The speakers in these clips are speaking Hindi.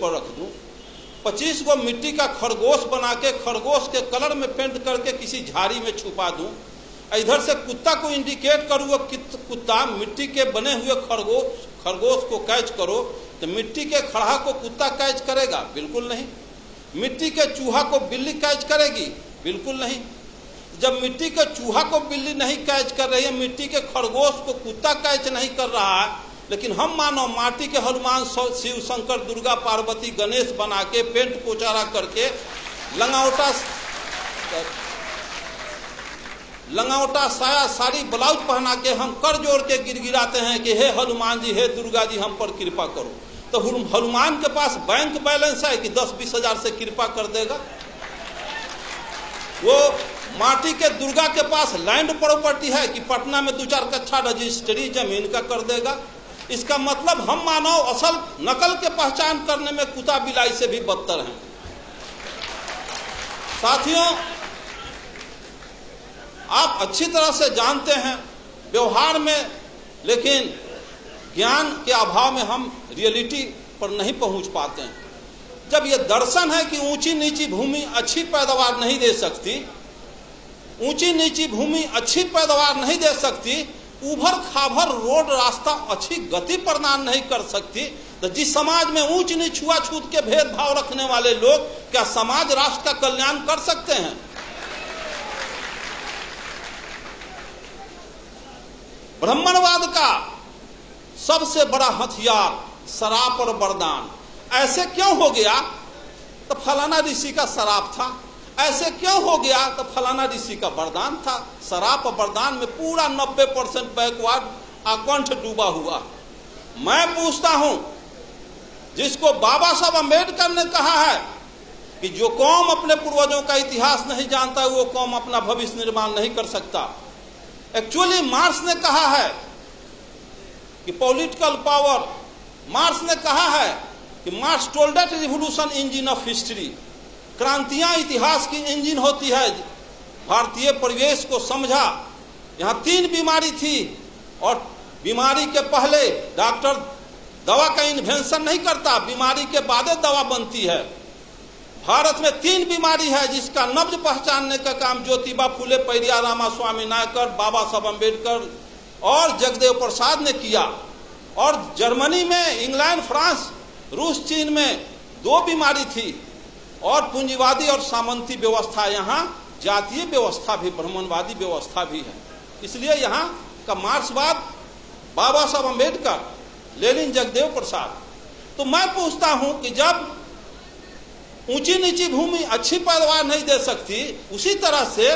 ऊपर रख दूं, 25 गो मिट्टी का खरगोश बना के खरगोश के कलर में पेंट करके किसी झाड़ी में छुपा दूं, इधर से कुत्ता को इंडिकेट करूँ वो कुत्ता मिट्टी के बने हुए खरगोश को कैच करो, तो मिट्टी के खड़हा को कुत्ता कैच करेगा? बिल्कुल नहीं। मिट्टी के चूहा को बिल्ली कैच करेगी? बिल्कुल नहीं। जब मिट्टी के चूहा को बिल्ली नहीं कैच कर रही है, मिट्टी के खरगोश को कुत्ता कैच नहीं कर रहा है, लेकिन हम मानो माटी के हनुमान, शिव, शंकर, दुर्गा, पार्वती, गणेश बना के पेंट पोचारा करके लंगावटा साया साड़ी ब्लाउज पहना के हम कर जोड़ के गिड़गिड़ाते हैं कि हे हनुमान जी, हे दुर्गा जी, हम पर कृपा करो। तो हनुमान के पास बैंक बैलेंस है कि 10-20 हजार से कृपा कर देगा? वो माटी के दुर्गा के पास लैंड प्रॉपर्टी है कि पटना में 2-4 कट्ठा रजिस्ट्री जमीन का कर देगा? इसका मतलब हम मानव असल नकल के पहचान करने में कुत्ता बिलाई से भी बदतर हैं। साथियों, आप अच्छी तरह से जानते हैं व्यवहार में, लेकिन ज्ञान के अभाव में हम रियलिटी पर नहीं पहुंच पाते हैं। जब यह दर्शन है कि ऊंची नीची भूमि अच्छी पैदावार नहीं दे सकती, ऊंची नीची भूमि अच्छी पैदावार नहीं दे सकती, उभर खाभर रोड रास्ता अच्छी गति प्रदान नहीं कर सकती, तो जिस समाज में ऊंच नीच छुआछूत के भेदभाव रखने वाले लोग क्या समाज राष्ट्र का कल्याण कर सकते हैं? ब्राह्मणवाद का सबसे बड़ा हथियार शराब और वरदान। ऐसे क्यों हो गया? तो फलाना ऋषि का शराब था। ऐसे क्यों हो गया? तो फलाना ऋषि का वरदान था। शराब और वरदान में पूरा 90% बैकवर्ड आकंठ डूबा हुआ। मैं पूछता हूं, जिसको बाबा साहब अम्बेडकर ने कहा है कि जो कौम अपने पूर्वजों का इतिहास नहीं जानता वो कौम अपना भविष्य निर्माण नहीं कर सकता, एक्चुअली मार्क्स ने कहा है कि पॉलिटिकल पावर, मार्क्स ने कहा है कि Marx told that revolution engine of history, क्रांतियां इतिहास की इंजन होती है। भारतीय परिवेश को समझा, यहां 3 बीमारी थी और बीमारी के पहले डॉक्टर दवा का इन्वेंशन नहीं करता, बीमारी के बाद दवा बनती है। भारत में 3 बीमारी है जिसका नब्ज पहचानने का काम ज्योतिबा फुले, पेरियार रामास्वामी नायकर, बाबा साहब अम्बेडकर और जगदेव प्रसाद ने किया। और जर्मनी में, इंग्लैंड, फ्रांस, रूस, चीन में 2 बीमारी थी, और पूंजीवादी और सामंती व्यवस्था, यहाँ जातीय व्यवस्था भी, ब्राह्मणवादी व्यवस्था भी है। इसलिए यहाँ का मार्क्सवाद बाबा साहब अम्बेडकर, लेनिन, जगदेव प्रसाद। तो मैं पूछता हूं कि जब ऊंची नीची भूमि अच्छी पैदावार नहीं दे सकती, उसी तरह से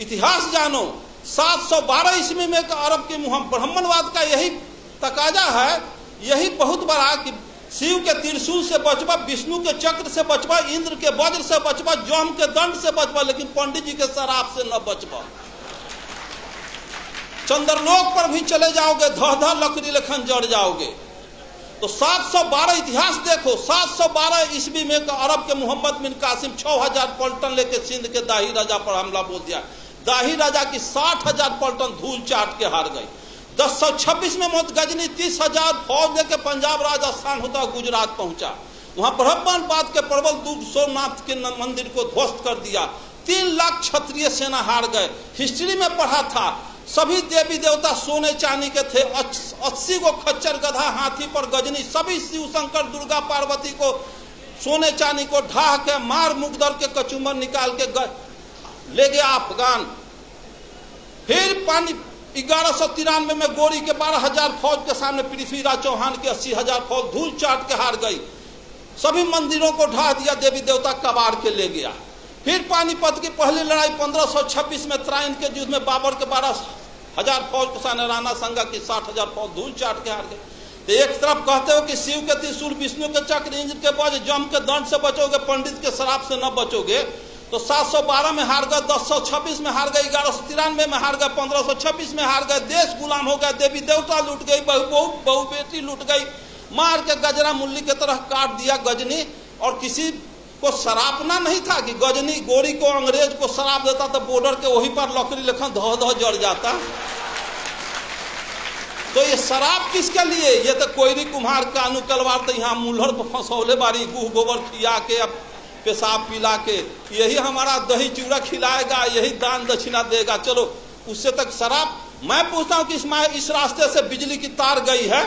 इतिहास जानो। 712 ईस्वी में अरब के ब्राह्मणवाद का यही तकाजा है, यही बहुत बड़ा कि शिव के त्रिशूल से बचबा, विष्णु के चक्र से बचबा, इंद्र के वज्र से बचबा, जम के दंड से बचबा, लेकिन पंडित जी के शराब से न बचबा। चंद्रलोक पर भी चले जाओगे, धह लकड़ी लेखन जड़ जाओगे। तो 712 इतिहास देखो, 712 ईस्वी में अरब के मोहम्मद बिन कासिम 6000 पलटन लेके सिंध के दाही राजा पर हमला बोल दिया। दाही राजा की 60,000 पलटन धूल चाट के हार गई। 1026 में गजनी 30,000 फौज लेके पंजाब, राजस्थान होता गुजरात पहुंचा। वहां ब्राह्मणवाद के प्रबल दूत सोमनाथ के मंदिर को ध्वस्त कर दिया। 3 लाख क्षत्रिय सेना हार गए। हिस्ट्री में पढ़ा था, सभी देवी देवता सोने चांदी के थे। 80 को खच्चर, गधा, हाथी पर गजनी, सभी शिव, शंकर, दुर्गा, पार्वती को सोने चांदी को ढाह के मार मुकदर के कचूमर निकाल के ले गया अफगान। फिर 1193 में गोरी के 12,000 फौज के सामने पृथ्वीराज चौहान की 80,000 फौज धूल चाट के हार गई। सभी मंदिरों को ढा दिया, देवी देवता कबाड़ के ले गया। फिर पानीपत की पहली लड़ाई 1526 में त्राइन के युद्ध में बाबर के 12,000 फौज के सामने राणा संगा की 60,000 फौज धूल चाट के हार गई। तो एक तरफ कहते हो कि शिव के त्रिशूल, विष्णु के चक्र, इंद्र के वज्र, जम के दंड से बचोगे, पंडित के शराब से न बचोगे। तो 712 में हार गए, 1026 में हार गए, 1193 में हार गए, 1526 में हार गए। देश गुलाम हो गया, देवी देवता लूट गई, बहु बेटी लूट गई, मार के गजरा मुल्ली की तरह काट दिया गजनी। और किसी को सरापना नहीं था कि गजनी गोरी को अंग्रेज को शराब देता तो बॉर्डर के वहीं पर लकड़ी लेखन धह धह जड़ जाता। तो ये शराब किसके लिए? ये तो कोयरी कुम्हार कानू कलवार तो यहाँ मुल्हर पर फंसौले बारी, गुह गोबर खिया के, अब पेशाब पिला के, यही हमारा दही चूड़ा खिलाएगा, यही दान दक्षिणा देगा। चलो उससे तक शराब। मैं पूछता हूँ कि इसमें इस रास्ते से बिजली की तार गई है,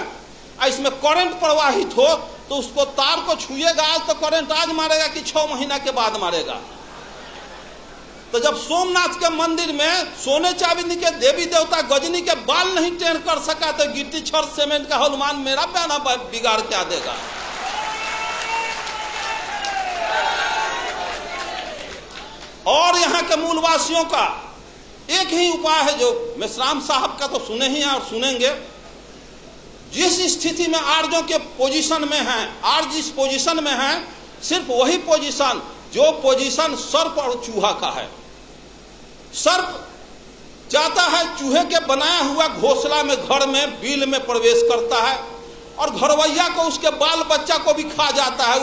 इसमें करंट प्रवाहित हो तो उसको तार को छुएगा आज तो करंट आज मारेगा कि 6 महीना के बाद मारेगा? तो जब सोमनाथ के मंदिर में सोने चांदी के देवी देवता गजनी के बाल नहीं टेढ़ कर सका तो गिट्टी छड़ सीमेंट का हनुमान मेरा बयाना बिगाड़ क्या देगा? और यहाँ के मूलवासियों का एक ही उपाय है, जो मेश्राम साहब का तो सुने ही हैं और सुनेंगे। जिस स्थिति में आर्यों के पोजीशन में हैं, आर्य जिस पोजीशन में हैं, सिर्फ वही पोजीशन जो पोजीशन सर्प और चूहा का है। सर्प जाता है चूहे के बनाया हुआ घोंसला में, घर में बिल में प्रवेश करता है और घरवैया को, उसके बाल बच्चा को भी खा जाता है,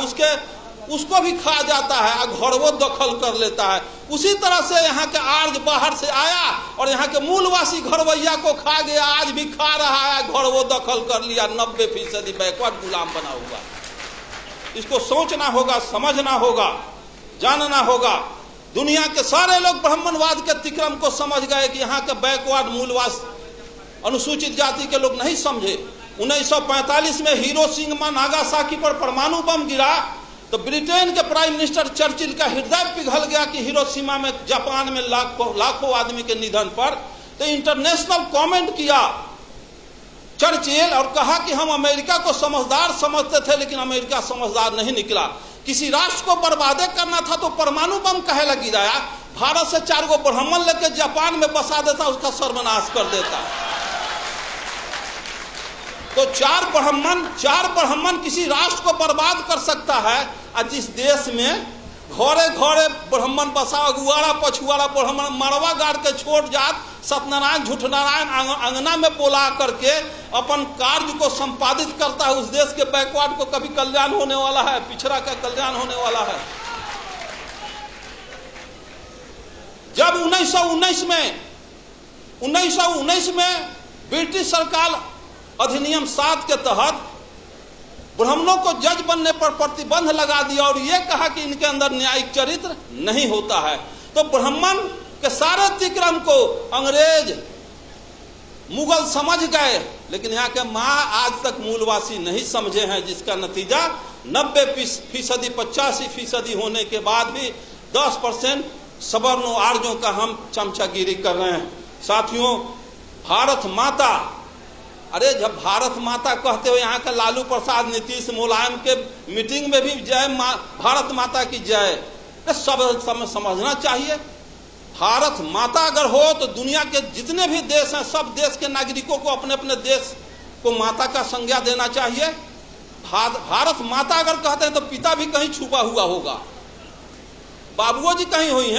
उसको भी खा जाता है और घरवो दखल कर लेता है। उसी तरह से यहाँ के आर्य बाहर से आया और यहाँ के मूलवासी घरवैया को खा गया, आज भी खा रहा है, घरवो दखल कर लिया। 90% बैकवर्ड गुलाम बना हुआ। इसको सोचना होगा, समझना होगा, जानना होगा। दुनिया के सारे लोग ब्राह्मणवाद के तिक्रम को समझ गए कि यहाँ के बैकवर्ड मूलवास अनुसूचित जाति के लोग नहीं समझे। 1945 में हिरोशिमा नागासाकी पर परमाणु बम गिरा तो ब्रिटेन के प्राइम मिनिस्टर चर्चिल का हृदय पिघल गया कि हिरोशिमा में, जापान में लाखों आदमी के निधन पर। तो इंटरनेशनल कमेंट किया चर्चिल और कहा कि हम अमेरिका को समझदार समझते थे लेकिन अमेरिका समझदार नहीं निकला। किसी राष्ट्र को बर्बादे करना था तो परमाणु बम काहे लग गिराया? भारत से 4 गो ब्राह्मण लेकर जापान में बसा देता, उसका सर्वनाश कर देता। तो 4 ब्राह्मण किसी राष्ट्र को बर्बाद कर सकता है। और जिस देश में घरे घरे ब्राह्मण बसा, अगुआड़ा पछुआड़ा ब्राह्मण मरवा गाड़ के छोड़ जात, सत्यनारायण झूठनारायण अंगना में बोला करके अपन कार्य को संपादित करता है, उस देश के बैकवर्ड को कभी कल्याण होने वाला है? पिछड़ा का कल्याण होने वाला है? जब 1919 में ब्रिटिश सरकार अधिनियम 7 के तहत ब्राह्मणों को जज बनने पर प्रतिबंध लगा दिया और यह कहा कि इनके अंदर न्यायिक चरित्र नहीं होता है, तो ब्राह्मण के सारे तिक्रम को अंग्रेज मुगल समझ गए, लेकिन यहाँ के माँ आज तक मूलवासी नहीं समझे हैं, जिसका नतीजा 90% 85% होने के बाद भी 10% सवर्णों आर्यों का हम चमचागिरी कर रहे हैं। साथियों, भारत माता, अरे जब भारत माता कहते हो, यहाँ का लालू प्रसाद, नीतीश, मुलायम के मीटिंग में भी जय भारत माता की जय, सब समझना चाहिए। भारत माता अगर हो तो दुनिया के जितने भी देश हैं, सब देश के नागरिकों को अपने अपने देश को माता का संज्ञा देना चाहिए। भारत माता अगर कहते हैं तो पिता भी कहीं छुपा हुआ होगा, बाबुओ जी कहीं हुई हैं।